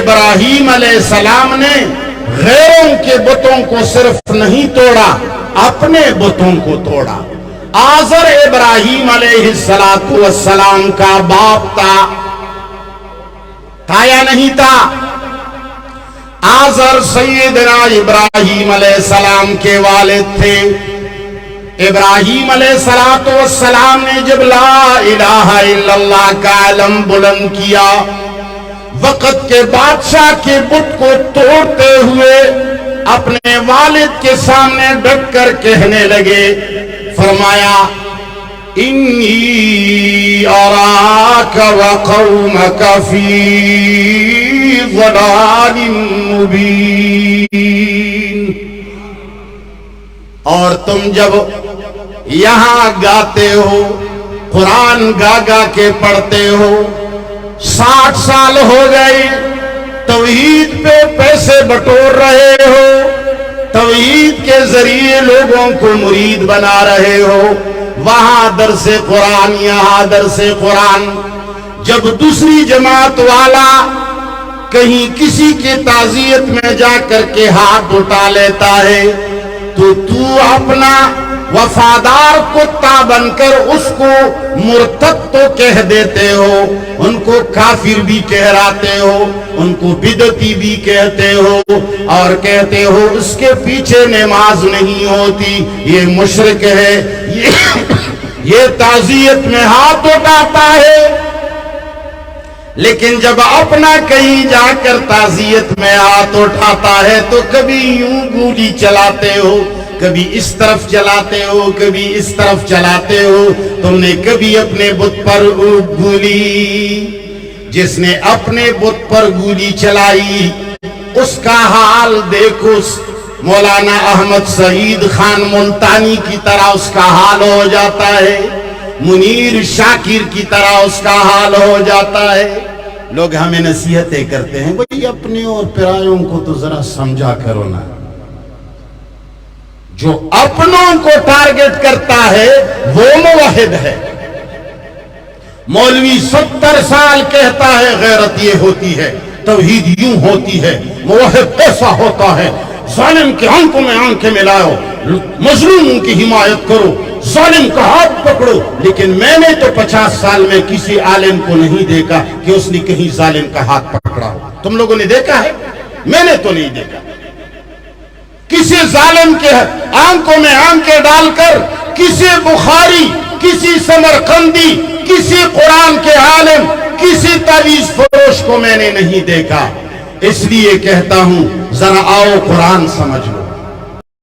ابراہیم علیہ السلام نے غیروں کے بتوں کو صرف نہیں توڑا، اپنے بتوں کو توڑا۔ آزر ابراہیم علیہ السلام کا باپ تھا یا نہیں تھا؟ آزر سیدنا ابراہیم علیہ السلام کے والد تھے۔ ابراہیم علیہ السلام نے جب لا الہ الا اللہ کا علم بلند کیا، وقت کے بادشاہ کے بت کو توڑتے ہوئے اپنے والد کے سامنے ڈٹ کر کہنے لگے، فرمایا انی اراک وقومک فی ضلال مبین۔ اور تم جب یہاں گاتے ہو، قرآن گا گا کے پڑھتے ہو، 60 سال ہو گئے توحید پہ پیسے بٹور رہے ہو، توحید کے ذریعے لوگوں کو مرید بنا رہے ہو، وہاں درس قرآن یہاں درس قرآن۔ جب دوسری جماعت والا کہیں کسی کے تعزیت میں جا کر کے ہاتھ اٹھا لیتا ہے تو اپنا وفادار کتا بن کر اس کو مرتد تو کہہ دیتے ہو، ان کو کافر بھی کہراتے ہو، ان کو بدعتی بھی کہتے ہو، اور کہتے ہو اس کے پیچھے نماز نہیں ہوتی، یہ مشرک ہے، یہ تعزیت میں ہاتھ اٹھاتا ہے۔ لیکن جب اپنا کہیں جا کر تعزیت میں ہاتھ اٹھاتا ہے تو کبھی یوں گولی چلاتے ہو، کبھی اس طرف چلاتے ہو، کبھی اس طرف چلاتے ہو۔ تم نے کبھی اپنے بت پر گولی، جس نے اپنے بت پر گولی چلائی اس کا حال دیکھو، مولانا احمد سعید خان ملتانی کی طرح اس کا حال ہو جاتا ہے، منیر شاکر کی طرح اس کا حال ہو جاتا ہے۔ لوگ ہمیں نصیحتیں کرتے ہیں، بھئی اپنے اور پرایوں کو تو ذرا سمجھا کرو نا۔ جو اپنوں کو ٹارگٹ کرتا ہے وہ موحد ہے۔ مولوی 70 سال کہتا ہے غیرت یہ ہوتی ہے، توحید یوں ہوتی ہے، موحد ایسا ہوتا ہے، ظالم کے آنکھوں میں آنکھیں ملاؤ، مظلوموں کی حمایت کرو، ظالم کا ہاتھ پکڑو۔ لیکن میں نے تو 50 سال میں کسی عالم کو نہیں دیکھا کہ اس نے کہیں ظالم کا ہاتھ پکڑا ہو۔ تم لوگوں نے دیکھا ہے؟ میں نے تو نہیں دیکھا۔ کسی ظالم کے آنکھوں میں آنکھیں ڈال کر کسی بخاری، کسی سمرقندی، کسی قرآن کے عالم، کسی تعویذ فروش کو میں نے نہیں دیکھا۔ اس لیے کہتا ہوں ذرا آؤ قرآن سمجھ لو۔